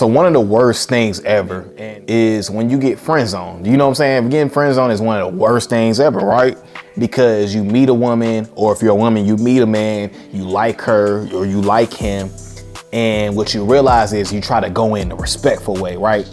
So one of the worst things ever is when you get friend zoned. You know what I'm saying? Getting friend zoned is one of the worst things ever, right? Because you meet a woman, or if you're a woman, you meet a man, you like her or you like him. And what you realize is you try to go in a respectful way, right?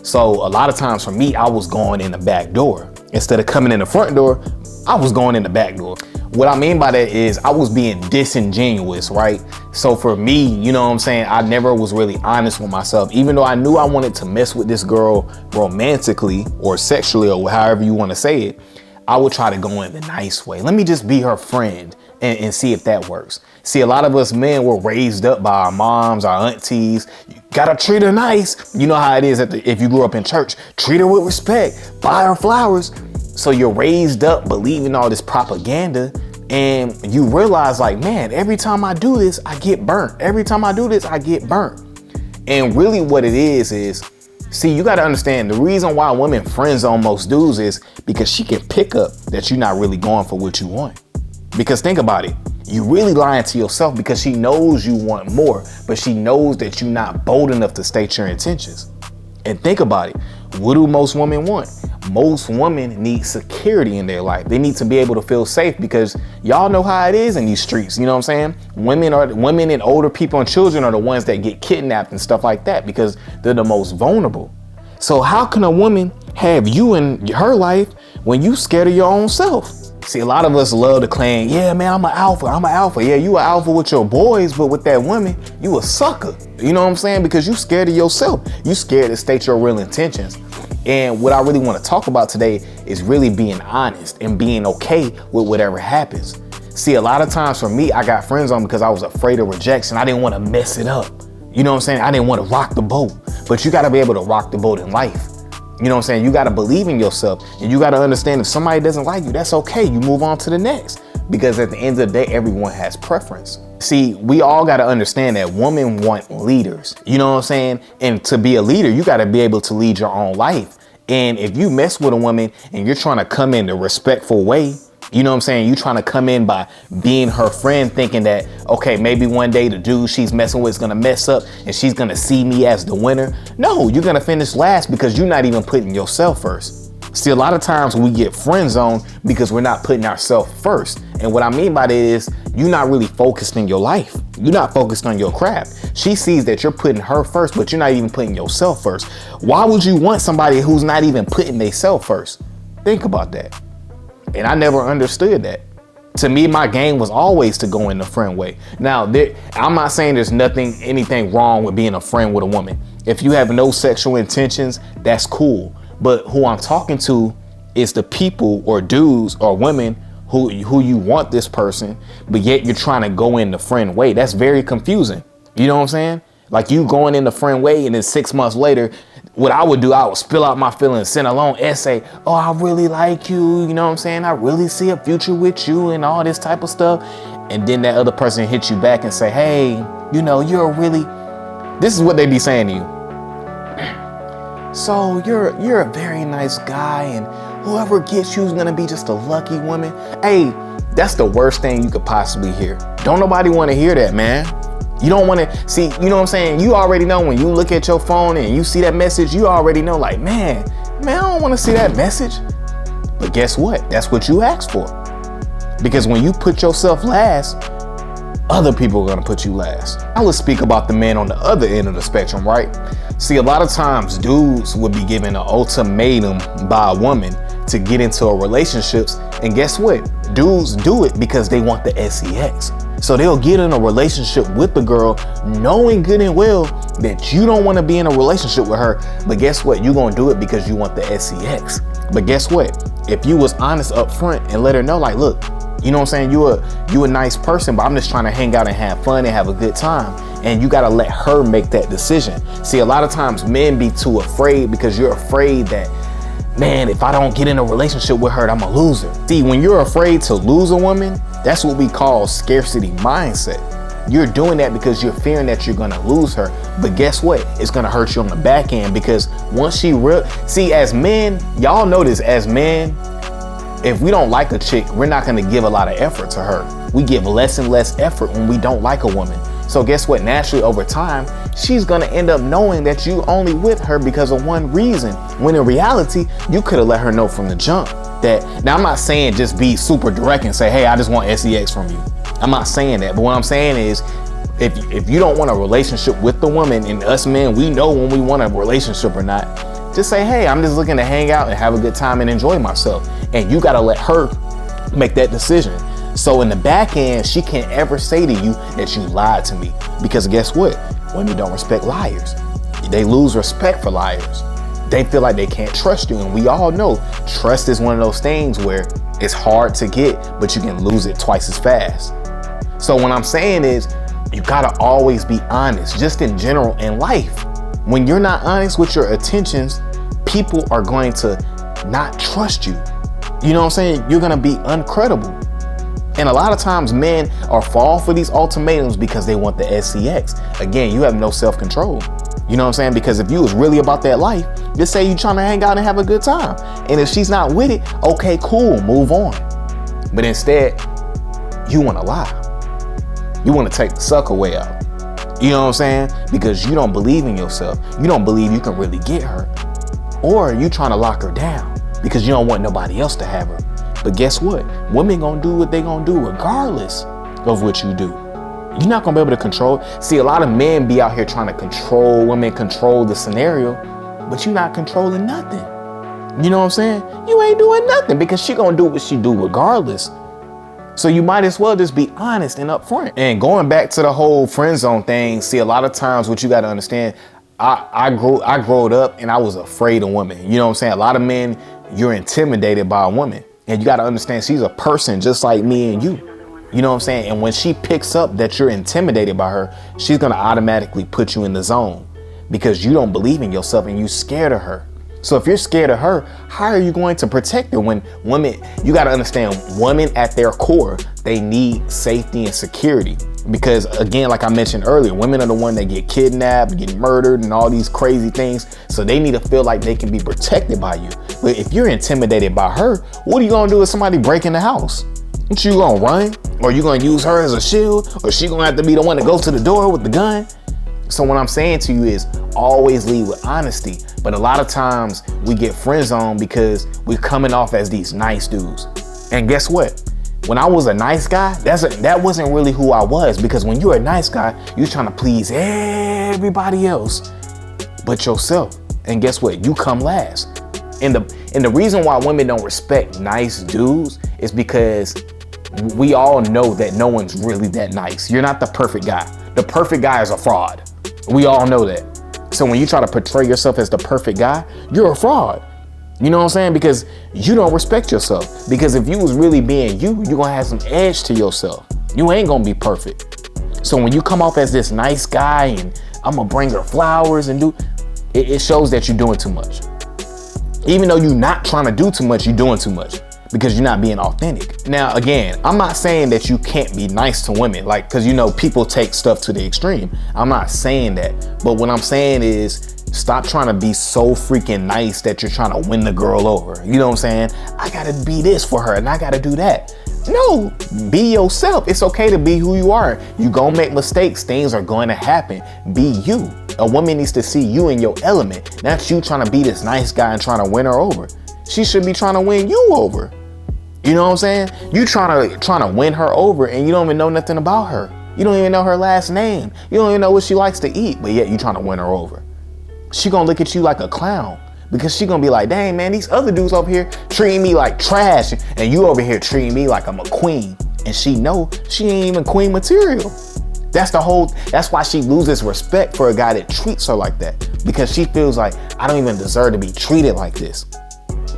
So a lot of times for me, I was going in the back door. Instead of coming in the front door, I was going in the back door. What I mean by that is I was being disingenuous, right? So for me, you know what I'm saying? I never was really honest with myself. Even though I knew I wanted to mess with this girl romantically or sexually or however you want to say it, I would try to go in the nice way. Let me just be her friend and see if that works. See, a lot of us men were raised up by our moms, our aunties. You gotta treat her nice. You know how it is if you grew up in church, treat her with respect, buy her flowers. So you're raised up believing all this propaganda, and you realize like, man, every time I do this, I get burnt. Every time I do this, I get burnt. And really what it is, see, you got to understand the reason why women friend zone most dudes is because she can pick up that you're not really going for what you want. Because think about it. You really lying to yourself because she knows you want more, but she knows that you're not bold enough to state your intentions. And think about it. What do most women want? Most women need security in their life. They need to be able to feel safe because y'all know how it is in these streets. You know what I'm saying? Women and older people and children are the ones that get kidnapped and stuff like that because they're the most vulnerable. So how can a woman have you in her life when you scared of your own self? See, a lot of us love to claim, yeah, man, I'm an alpha. Yeah, you an alpha with your boys, but with that woman, you a sucker. You know what I'm saying? Because you scared of yourself. You scared to state your real intentions. And what I really want to talk about today is really being honest and being okay with whatever happens. See, a lot of times for me, I got friends on because I was afraid of rejection. I didn't want to mess it up. You know what I'm saying? I didn't want to rock the boat, but you got to be able to rock the boat in life. You know what I'm saying? You got to believe in yourself, and you got to understand if somebody doesn't like you, that's okay. You move on to the next, because at the end of the day, everyone has preference. See, we all got to understand that women want leaders. You know what I'm saying? And to be a leader, you got to be able to lead your own life. And if you mess with a woman and you're trying to come in a respectful way, you know what I'm saying? You trying to come in by being her friend, thinking that, okay, maybe one day the dude she's messing with is going to mess up and she's going to see me as the winner. No, you're going to finish last because you're not even putting yourself first. See, a lot of times we get friend zoned because we're not putting ourselves first. And what I mean by that is you're not really focused in your life. You're not focused on your craft. She sees that you're putting her first, but you're not even putting yourself first. Why would you want somebody who's not even putting themselves first? Think about that. And I never understood that. To me, my game was always to go in the friend way. Now, I'm not saying there's anything wrong with being a friend with a woman. If you have no sexual intentions, that's cool. But who I'm talking to is the people or dudes or women who you want this person, but yet you're trying to go in the friend way. That's very confusing. You know what I'm saying? Like you going in the friend way, and then 6 months later, what I would do, I would spill out my feelings, send a long essay. Oh, I really like you. You know what I'm saying? I really see a future with you and all this type of stuff. And then that other person hits you back and say, hey, you know, this is what they be saying to you. So you're a very nice guy, and whoever gets you is going to be just a lucky woman. Hey, that's the worst thing you could possibly hear. Don't nobody want to hear that, man. You don't want to see, you know what I'm saying? You already know when you look at your phone and you see that message, you already know like, man, I don't want to see that message. But guess what? That's what you asked for. Because when you put yourself last, other people are going to put you last. Now let's speak about the men on the other end of the spectrum, right? See, a lot of times dudes would be given an ultimatum by a woman to get into a relationship. And guess what? Dudes do it because they want the sex. So they'll get in a relationship with the girl knowing good and well that you don't want to be in a relationship with her. But guess what? You're going to do it because you want the sex. But guess what? If you was honest up front and let her know, like, look, you know what I'm saying? You a nice person, but I'm just trying to hang out and have fun and have a good time. And you got to let her make that decision. See, a lot of times men be too afraid because you're afraid that, man, if I don't get in a relationship with her, I'm a loser. See, when you're afraid to lose a woman, that's what we call scarcity mindset. You're doing that because you're fearing that you're going to lose her. But guess what? It's going to hurt you on the back end because once see, as men, y'all know this, as men, if we don't like a chick, we're not going to give a lot of effort to her. We give less and less effort when we don't like a woman. So guess what? Naturally, over time, she's gonna end up knowing that you only with her because of one reason, when in reality, you could have let her know from the jump that, now I'm not saying just be super direct and say, hey, I just want sex from you. I'm not saying that, but what I'm saying is, if you don't want a relationship with the woman, and us men, we know when we want a relationship or not, just say, hey, I'm just looking to hang out and have a good time and enjoy myself. And you gotta let her make that decision. So in the back end, she can't ever say to you that you lied to me. Because guess what? Women don't respect liars. They lose respect for liars. They feel like they can't trust you. And we all know trust is one of those things where it's hard to get, but you can lose it twice as fast. So what I'm saying is, you gotta always be honest, just in general in life. When you're not honest with your intentions, people are going to not trust you. You know what I'm saying? You're gonna be uncredible. And a lot of times men are fall for these ultimatums because they want the sex. Again, you have no self-control. You know what I'm saying? Because if you was really about that life, just say you trying to hang out and have a good time. And if she's not with it, okay, cool, move on. But instead, you wanna lie. You wanna take the sucker way out. You know what I'm saying? Because you don't believe in yourself. You don't believe you can really get her. Or you trying to lock her down because you don't want nobody else to have her. But guess what? Women gonna do what they gonna do regardless of what you do. You're not gonna be able to control. See, a lot of men be out here trying to control women, control the scenario, but you're not controlling nothing. You know what I'm saying? You ain't doing nothing because she gonna do what she do regardless. So you might as well just be honest and upfront. And going back to the whole friend zone thing, see, a lot of times what you got to understand, I grew up and I was afraid of women. You know what I'm saying? A lot of men, you're intimidated by a woman. And you got to understand she's a person just like me and you. You know what I'm saying? And when she picks up that you're intimidated by her, she's going to automatically put you in the zone because you don't believe in yourself and you're scared of her. So if you're scared of her, how are you going to protect her when women, you got to understand, women at their core, they need safety and security. Because again, like I mentioned earlier, women are the one that get kidnapped, get murdered and all these crazy things. So they need to feel like they can be protected by you. But if you're intimidated by her, what are you going to do if somebody break in the house? What, you going to run? Or you going to use her as a shield? Or she going to have to be the one that goes to the door with the gun? So what I'm saying to you is always lead with honesty. But a lot of times we get friend zoned because we're coming off as these nice dudes. And guess what? When I was a nice guy, that wasn't really who I was, because when you're a nice guy, you're trying to please everybody else but yourself. And guess what? You come last. And the reason why women don't respect nice dudes is because we all know that no one's really that nice. You're not the perfect guy. The perfect guy is a fraud. We all know that. So when you try to portray yourself as the perfect guy, you're a fraud. You know what I'm saying? Because you don't respect yourself. Because if you was really being you, you're gonna have some edge to yourself. You ain't gonna be perfect. So when you come off as this nice guy and I'm gonna bring her flowers and it shows that you're doing too much. Even though you're not trying to do too much, you're doing too much because you're not being authentic. Now, again, I'm not saying that you can't be nice to women, like, cause you know, people take stuff to the extreme. I'm not saying that. But what I'm saying is, stop trying to be so freaking nice that you're trying to win the girl over. You know what I'm saying? I gotta be this for her and I gotta do that. No, be yourself. It's okay to be who you are. You gonna make mistakes. Things are going to happen. Be you. A woman needs to see you in your element, not you trying to be this nice guy and trying to win her over. She should be trying to win you over. You know what I'm saying? You trying to win her over and you don't even know nothing about her. You don't even know her last name. You don't even know what she likes to eat, but yet you trying to win her over. She gonna look at you like a clown because she gonna be like, dang man, these other dudes over here treating me like trash and you over here treating me like I'm a queen. And she know she ain't even queen material. That's why she loses respect for a guy that treats her like that, because she feels like I don't even deserve to be treated like this.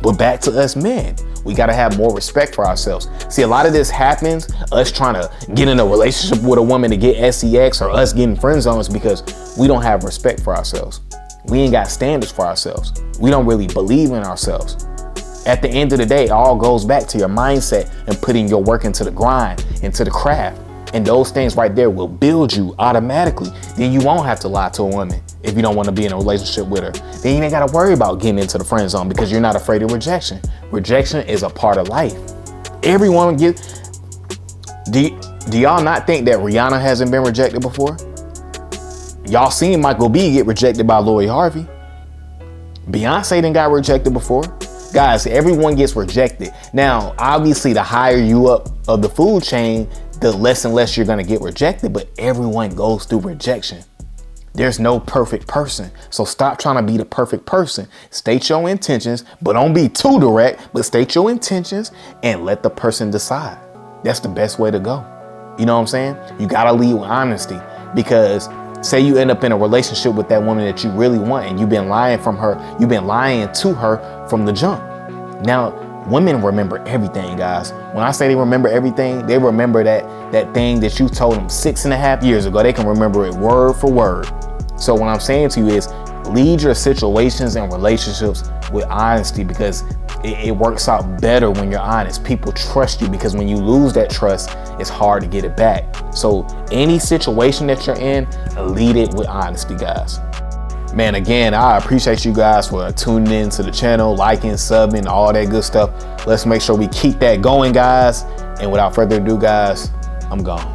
But back to us men, we gotta have more respect for ourselves. See, a lot of this happens, us trying to get in a relationship with a woman to get sex or us getting friend zones, because we don't have respect for ourselves. We ain't got standards for ourselves. We don't really believe in ourselves. At the end of the day, it all goes back to your mindset and putting your work into the grind, into the craft. And those things right there will build you automatically. Then you won't have to lie to a woman if you don't want to be in a relationship with her. Then you ain't got to worry about getting into the friend zone because you're not afraid of rejection. Rejection is a part of life. Every woman Do y'all not think that Rihanna hasn't been rejected before? Y'all seen Michael B get rejected by Lori Harvey. Beyonce done got rejected before. Guys, everyone gets rejected. Now, obviously, the higher you up of the food chain, the less and less you're gonna get rejected, but everyone goes through rejection. There's no perfect person. So stop trying to be the perfect person. State your intentions, but don't be too direct, but state your intentions and let the person decide. That's the best way to go. You know what I'm saying? You gotta lead with honesty, because say you end up in a relationship with that woman that you really want and you've been lying to her from the jump. Now, women remember everything, guys. When I say they remember everything, they remember that thing that you told them 6.5 years ago. They can remember it word for word. So what I'm saying to you is lead your situations and relationships with honesty, because it works out better when you're honest. People trust you, because when you lose that trust, it's hard to get it back. So any situation that you're in, lead it with honesty, guys. Man, again, I appreciate you guys for tuning in to the channel, liking, subbing, all that good stuff. Let's make sure we keep that going, guys. And without further ado, guys, I'm gone.